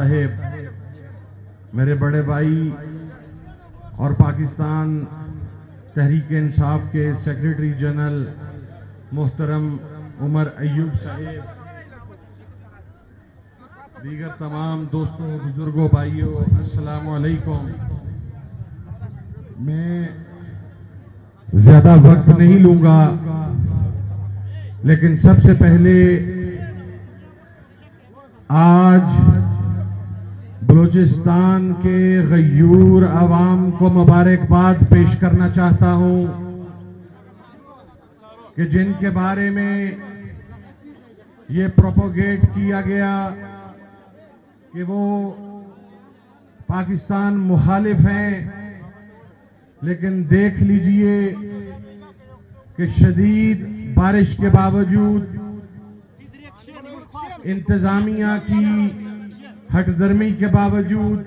साहेब, मेरे बड़े भाई और पाकिस्तान तहरीक-ए-इंसाफ के सेक्रेटरी जनरल मोहतरम उमर अय्यूब साहेब, दीगर तमाम दोस्तों, बुजुर्गों, भाइयों, अस्सलाम वालेकुम। मैं ज्यादा वक्त नहीं लूंगा, लेकिन सबसे पहले आज बलूचिस्तान के गयूर अवाम को मुबारकबाद पेश करना चाहता हूं कि जिनके बारे में ये प्रोपोगेट किया गया कि वो पाकिस्तान मुखालिफ हैं, लेकिन देख लीजिए कि शदीद बारिश के बावजूद, इंतजामिया की हठधर्मी के बावजूद,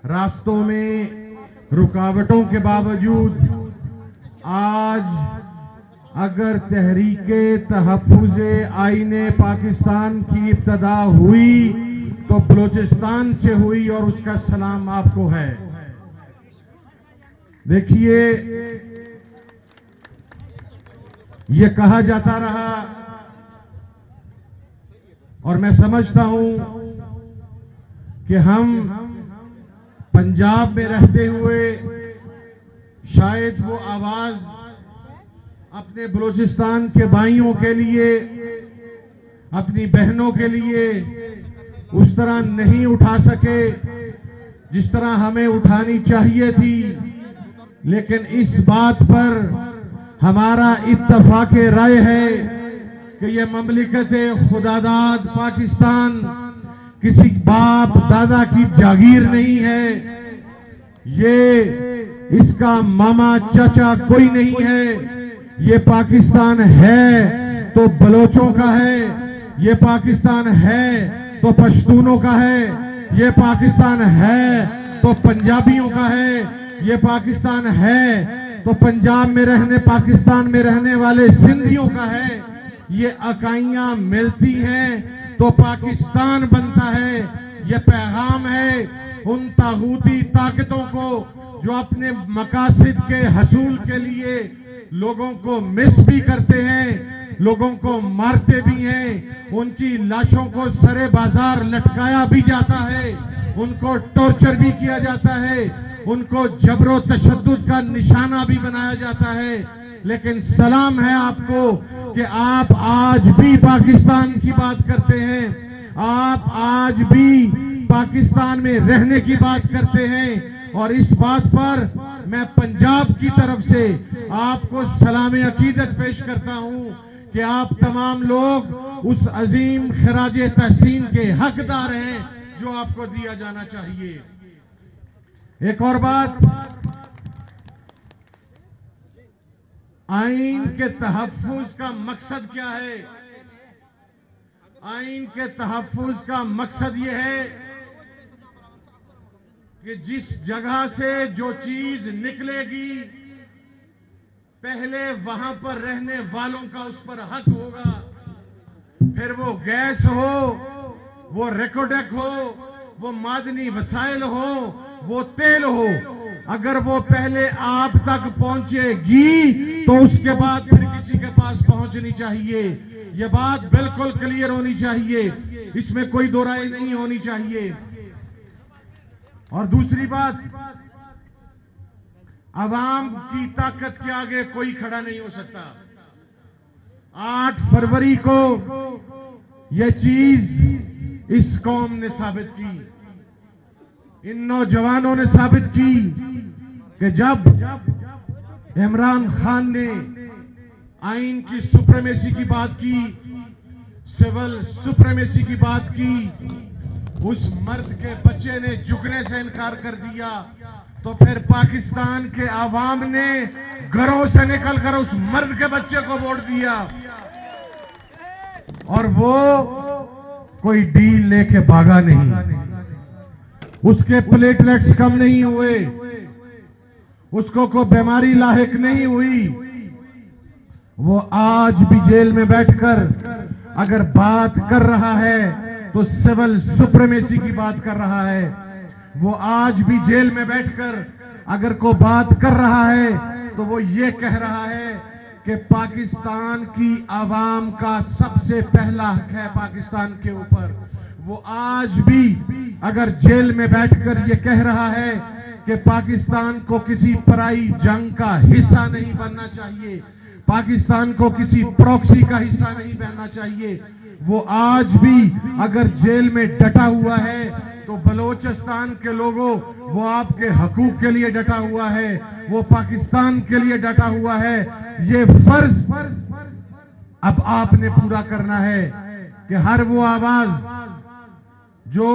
रास्तों में रुकावटों के बावजूद, आज अगर तहरीके तहफ्फुज़े आईने पाकिस्तान की इब्तदा हुई तो बलूचिस्तान से हुई और उसका सलाम आपको है। देखिए, ये कहा जाता रहा और मैं समझता हूं कि हम पंजाब में रहते हुए शायद वो आवाज अपने बलूचिस्तान के भाइयों के लिए, अपनी बहनों के लिए उस तरह नहीं उठा सके जिस तरह हमें उठानी चाहिए थी। लेकिन इस बात पर हमारा इत्तफाक राय है कि यह ममलिकत खुदादाद पाकिस्तान किसी बाप दादा की जागीर नहीं है, ये इसका मामा चाचा कोई नहीं है। ये पाकिस्तान है तो बलोचों का है, ये पाकिस्तान है तो पश्तूनों का है, ये पाकिस्तान है तो पंजाबियों का है, ये पाकिस्तान है तो पंजाब में रहने, पाकिस्तान में रहने वाले सिंधियों का है। ये इकाइयां मिलती हैं तो पाकिस्तान बनता है। ये पैगाम है उन तागूती ताकतों को जो अपने मकासद के हसूल के लिए लोगों को मिस भी करते हैं, लोगों को मारते भी हैं, उनकी लाशों को सरे बाजार लटकाया भी जाता है, उनको टॉर्चर भी किया जाता है, उनको जबरो तशद्दुद का निशाना भी बनाया जाता है। लेकिन सलाम है आपको कि आप आज भी पाकिस्तान की बात करते हैं, आप आज भी पाकिस्तान में रहने की बात करते हैं। और इस बात पर मैं पंजाब की तरफ से आपको सलाम अकीदत पेश करता हूं कि आप तमाम लोग उस अजीम खराज तहसीन के हकदार हैं जो आपको दिया जाना चाहिए। एक और बात, आइन के तहफ्फुज का मकसद क्या है? आइन के तहफ्फुज का मकसद यह है कि जिस जगह से जो चीज निकलेगी पहले वहां पर रहने वालों का उस पर हक होगा, फिर वो गैस हो, वो रेकोडेक हो, वो मादनी वसाइल हो, वो तेल हो, अगर वो पहले आप तक पहुंचेगी तो उसके बाद फिर किसी के पास पहुंचनी चाहिए। ये बात बिल्कुल क्लियर होनी चाहिए, इसमें कोई दो राय नहीं होनी चाहिए। और दूसरी बात, अवाम की ताकत के आगे कोई खड़ा नहीं हो सकता। 8 फरवरी को यह चीज इस कौम ने साबित की, इन नौजवानों ने साबित की कि जब इमरान खान ने आइन की सुप्रीमेसी की बात की, सिविल सुप्रीमेसी की बात की, उस मर्द के बच्चे ने झुकने से इनकार कर दिया, तो फिर पाकिस्तान के आवाम ने घरों से निकलकर उस मर्द के बच्चे को वोट दिया और वो कोई डील लेके भागा नहीं, उसके प्लेटलेट्स कम नहीं हुए, उसको कोई बीमारी लाहिक नहीं हुई। वो आज भी जेल में बैठकर अगर बात कर रहा है तो सिविल सुप्रीमेसी की बात कर रहा है। वो आज भी जेल में बैठकर अगर कोई बात कर रहा है तो वो ये कह रहा है कि पाकिस्तान की आवाम का सबसे पहला हक है पाकिस्तान के ऊपर। वो आज भी अगर जेल में बैठकर ये कह रहा है कि पाकिस्तान को किसी पराई जंग का हिस्सा नहीं बनना चाहिए, पाकिस्तान को किसी प्रॉक्सी का हिस्सा नहीं बनना चाहिए, वो आज भी अगर जेल में डटा हुआ है तो बलोचिस्तान के लोगों, वो आपके हकूक के लिए डटा हुआ है, वो पाकिस्तान के लिए डटा हुआ है। ये फर्ज अब आपने पूरा करना है कि हर वो आवाज जो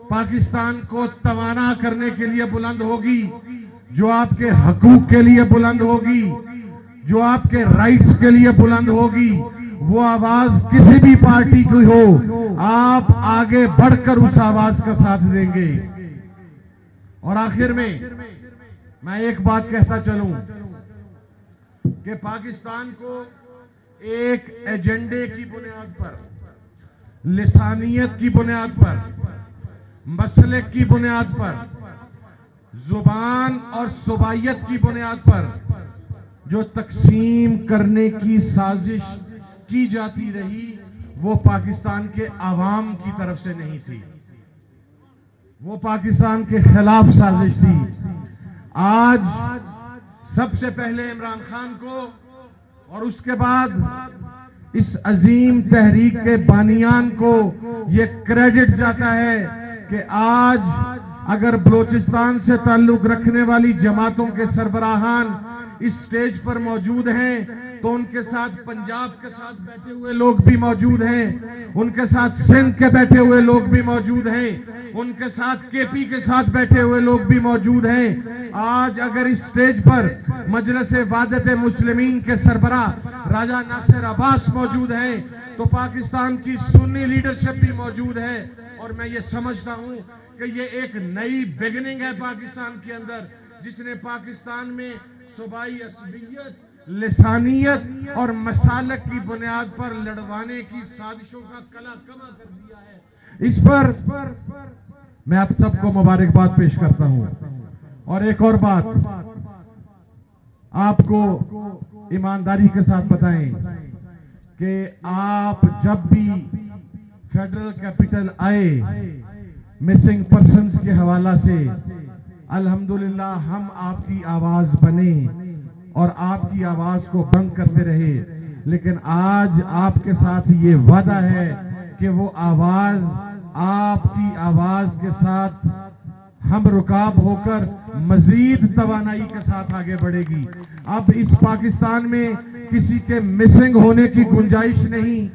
पाकिस्तान को तवाना करने के लिए बुलंद होगी, जो आपके हकूक के लिए बुलंद होगी, जो आपके राइट्स के लिए बुलंद होगी, वो आवाज किसी भी पार्टी की हो, आप आगे बढ़कर उस आवाज का साथ देंगे। और आखिर में मैं एक बात कहता चलूं कि पाकिस्तान को एक एजेंडे की बुनियाद पर, लिसानियत की बुनियाद पर, मसलक की बुनियाद पर, जुबान और सुबाइयत की बुनियाद पर जो तकसीम करने की साजिश की जाती रही, वो पाकिस्तान के आवाम की तरफ से नहीं थी, वो पाकिस्तान के खिलाफ साजिश थी। आज सबसे पहले इमरान खान को और उसके बाद इस अजीम तहरीक के बानियान को ये क्रेडिट जाता है कि आज अगर बलोचिस्तान से ताल्लुक रखने वाली जमातों के सरबराहान इस स्टेज पर मौजूद हैं तो उनके साथ पंजाब के साथ बैठे हुए लोग भी मौजूद हैं, उनके साथ सिंध के बैठे हुए लोग भी मौजूद हैं, उनके साथ केपी के साथ बैठे हुए लोग भी मौजूद हैं। आज अगर इस स्टेज पर मजलिस वादत मुस्लिमीन के सरबराह राजा नासिर अब्बास मौजूद हैं तो पाकिस्तान की सुन्नी लीडरशिप भी मौजूद है। और मैं ये समझता हूं कि ये एक नई बिगिनिंग है पाकिस्तान के अंदर, जिसने पाकिस्तान में सूबाई असबियत, लिसानियत और मसालक की बुनियाद पर लड़वाने की साजिशों का कला कमा कर दिया है। इस पर मैं आप सबको मुबारकबाद पेश करता हूं। और एक और बात आपको ईमानदारी के साथ बताएं कि आप जब भी फेडरल कैपिटल आए मिसिंग पर्संस के हवाला से, अल्हम्दुलिल्लाह हम आपकी आवाज बने और आपकी आवाज को बंद करते रहे। लेकिन आज आपके साथ ये वादा है कि वो आवाज आपकी आवाज के साथ हम रुकाब होकर मजीद तवानाई के साथ आगे बढ़ेगी। अब इस पाकिस्तान में किसी के मिसिंग होने की गुंजाइश नहीं,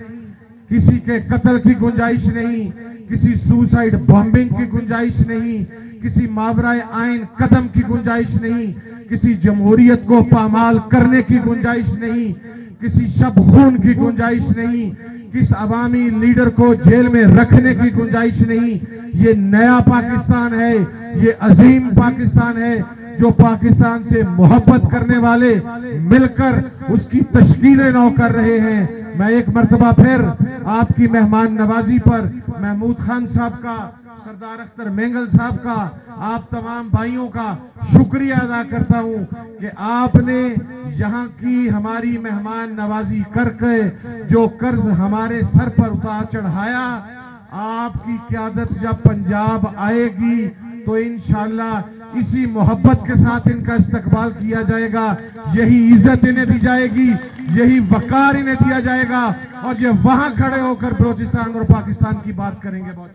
किसी के कत्ल की गुंजाइश नहीं, किसी सुसाइड बॉम्बिंग की गुंजाइश नहीं, किसी मावराए आइन कदम की गुंजाइश नहीं, किसी जमहूरियत को पामाल करने की गुंजाइश नहीं, किसी शब खून की गुंजाइश नहीं, किस अवामी लीडर को जेल में रखने की गुंजाइश नहीं। ये नया पाकिस्तान है, ये अजीम पाकिस्तान है जो पाकिस्तान से मोहब्बत करने वाले मिलकर उसकी तश्कील नौ कर रहे हैं। मैं एक मर्तबा फिर आपकी मेहमान नवाजी पर महमूद खान साहब का, सरदार अख्तर मेंगल साहब का, आप तमाम भाइयों का शुक्रिया अदा करता हूं कि आपने यहां की हमारी मेहमान नवाजी करके जो कर्ज हमारे सर पर उतार चढ़ाया, आपकी क़यादत जब पंजाब आएगी तो इंशाअल्लाह इसी मोहब्बत के साथ इनका इस्तकबाल किया जाएगा, यही इज्जत इन्हें दी जाएगी, यही वकार इन्हें दिया जाएगा और ये वहां खड़े होकर बलोचिस्तान और पाकिस्तान की बात करेंगे। बहुत